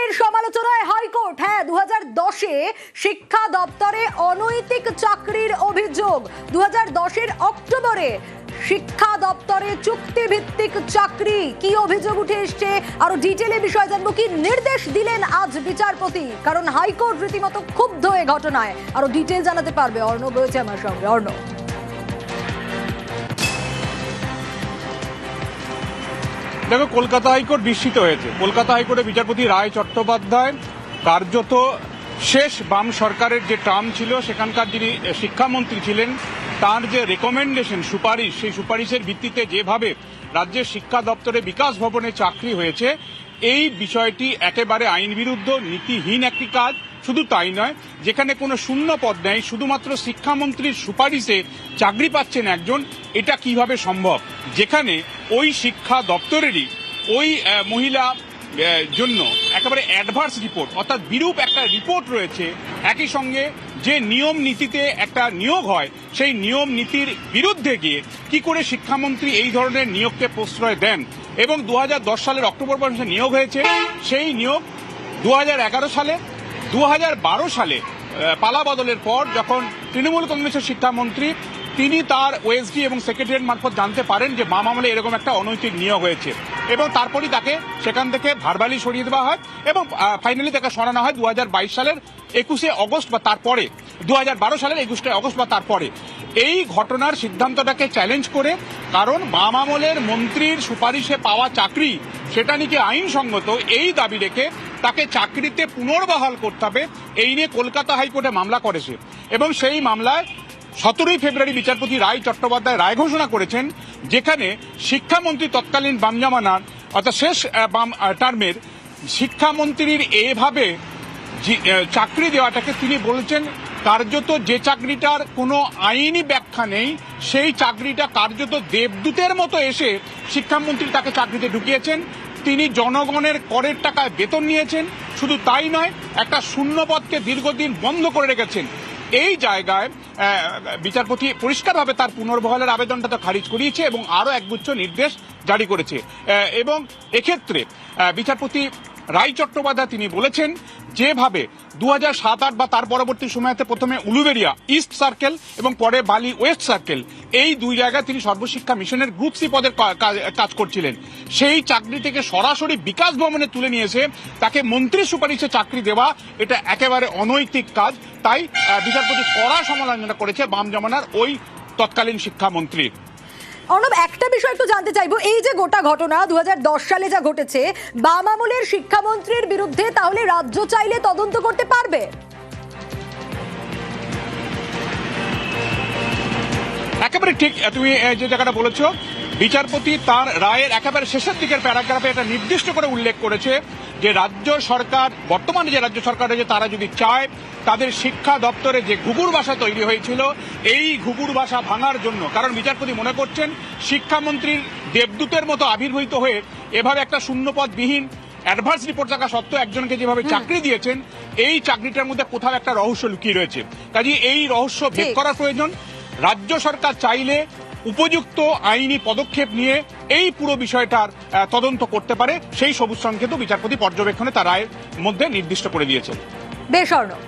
মন্ত্রীর সমালোচনায় হাইকোর্ট। হ্যাঁ, 2010-এ শিক্ষা দপ্তরে অনৈতিক চাকরির অভিযোগ। 2010-এর অক্টোবরে শিক্ষা দপ্তরে চুক্তিভিত্তিক চাকরি, কি অভিযোগ উঠে এসছে, আরো ডিটেলে বিষয় জানবো। কি নির্দেশ দিলেন আজ বিচারপতি, কারণ হাইকোর্ট রীতিমতো ক্ষুব্ধ এ ঘটনায়। আরো ডিটেল জানাতে পারবে অর্ণব, রয়েছে আমার সঙ্গে। অর্ণব, দেখো, কলকাতা হাইকোর্ট বিস্মিত হয়েছে। কলকাতা হাইকোর্টের বিচারপতি রায় চট্টোপাধ্যায় কার্যত শেষ বাম সরকারের যে টার্ম ছিল, সেখানকার যিনি শিক্ষামন্ত্রী ছিলেন, তার যে রেকমেন্ডেশন, সুপারিশ, সেই সুপারিশের ভিত্তিতে যেভাবে রাজ্যের শিক্ষা দপ্তরে বিকাশ ভবনে চাকরি হয়েছে, এই বিষয়টি একেবারে আইন বিরুদ্ধ, নীতিহীন একটি কাজ। শুধু তাই নয়, যেখানে কোনো শূন্য পদ নেই, শুধুমাত্র শিক্ষামন্ত্রীর সুপারিশে চাকরি পাচ্ছেন একজন, এটা কিভাবে সম্ভব? যেখানে ওই শিক্ষা দপ্তরেরই ওই মহিলা জন্য একেবারে অ্যাডভার্স রিপোর্ট, অর্থাৎ বিরূপ একটা রিপোর্ট রয়েছে। একই সঙ্গে যে নিয়ম নীতিতে একটা নিয়োগ হয়, সেই নিয়ম নীতির বিরুদ্ধে গিয়ে কি করে শিক্ষামন্ত্রী এই ধরনের নিয়োগকে প্রশ্রয় দেন? এবং 2010 সালের অক্টোবর মাসে নিয়োগ হয়েছে, সেই নিয়োগ 2011 সালে, 2012 সালে পালা বদলের পর যখন তৃণমূল কংগ্রেসের শিক্ষামন্ত্রী তিনি তার ওএসডি এবং সেক্রেটারিয়েট মারফত জানতে পারেন যে বাম আমলে এরকম একটা অনৈতিক নিয়োগ হয়েছে, এবং তারপরই তাকে সেখান থেকে ভার্বালি সরিয়ে দেওয়া হয় এবং ফাইনালি তাকে সরানো হয় 2022 সালের 21শে অগস্ট বা তারপরে, 2012 সালের 21শে অগস্ট বা তারপরে। এই ঘটনার সিদ্ধান্তটাকে চ্যালেঞ্জ করে, কারণ বাম আমলের মন্ত্রীর সুপারিশে পাওয়া চাকরি সেটা নাকি আইনসঙ্গত, এই দাবি রেখে তাকে চাকরিতে পুনর্বহাল করতে হবে, এই নিয়ে কলকাতা হাইকোর্টে মামলা করেছে। এবং সেই মামলায় 17ই ফেব্রুয়ারি বিচারপতি রায় চট্টোপাধ্যায় রায় ঘোষণা করেছেন, যেখানে শিক্ষামন্ত্রী তৎকালীন বাম জামানার, অর্থাৎ শেষ বাম টার্মের শিক্ষামন্ত্রীর এভাবে চাকরি দেওয়াটাকে তিনি বলেছেন কার্যত যে চাকরিটার কোনো আইনি ব্যাখ্যা নেই, সেই চাকরিটা কার্যত দেবদূতের মতো এসে শিক্ষামন্ত্রী তাকে চাকরিতে ঢুকিয়েছেন। তিনি জনগণের করের টাকায় বেতন নিয়েছেন। শুধু তাই নয়, একটা শূন্যপদকে দীর্ঘদিন বন্ধ করে রেখেছেন। এই জায়গায় বিচারপতি পরিষ্কারভাবে তার পুনর্বহালের আবেদনটা তো খারিজ করিয়েছে এবং আরও একগুচ্ছ নির্দেশ জারি করেছে। এবং এক্ষেত্রে বিচারপতি রায় চট্টোপাধ্যায় তিনি বলেছেন, যেভাবে 2007-08 বা তার পরবর্তী সময়তে প্রথমে উলুবেড়িয়া ইস্ট সার্কেল এবং পরে বালি ওয়েস্ট সার্কেল, এই দুই জায়গায় তিনি সর্বশিক্ষা মিশনের গ্রুপ সি পদের কাজ করছিলেন, সেই চাকরি থেকে সরাসরি বিকাশ ভবনে তুলে নিয়েছে তাকে মন্ত্রী সুপারিশে চাকরি দেওয়া, এটা একেবারে অনৈতিক কাজ। তাই বিচারপতি কড়া সমালোচনা করেছে বাম জামানার ওই তৎকালীন শিক্ষামন্ত্রীর। অর্ণব, একটা বিষয় একটু জানতে চাইবো, এই যে গোটা ঘটনা 2010 সালে যা ঘটেছে, বাম আমলের শিক্ষামন্ত্রীর বিরুদ্ধে তাহলে রাজ্য চাইলে তদন্ত করতে পারবে? একেবারে ঠিক তুমি যে জায়গাটা বলেছো। বিচারপতি তার রায়ের একেবারে শেষের দিকের প্যারাগ্রাফে এটা নির্দিষ্ট করে উল্লেখ করেছে যে রাজ্য সরকার, বর্তমানে যে রাজ্য সরকার রয়েছে, তারা যদি চায় তাদের শিক্ষা দপ্তরে যে ঘুঘুর বাসা তৈরি হয়েছিল, এই ঘুঘুর বাসা ভাঙার জন্য, কারণ বিচারপতি মনে করছেন শিক্ষামন্ত্রীর দেবদূতের মতো আবির্ভূত হয়ে এভাবে একটা শূন্যপদবিহীন অ্যাডভান্স রিপোর্ট থাকা সত্ত্বেও একজনকে যেভাবে চাকরি দিয়েছেন, এই চাকরিটার মধ্যে কোথাও একটা রহস্য লুকিয়ে রয়েছে। কাজে এই রহস্য ভেদ করার প্রয়োজন। রাজ্য সরকার চাইলে উপযুক্ত আইনি পদক্ষেপ নিয়ে এই পুরো বিষয়টার তদন্ত করতে পারে, সেই সবুজ সংকেত বিচারপতি পর্যবেক্ষণে তার রায়ের মধ্যে নির্দিষ্ট করে দিয়েছেন। বেশ অর্ণব।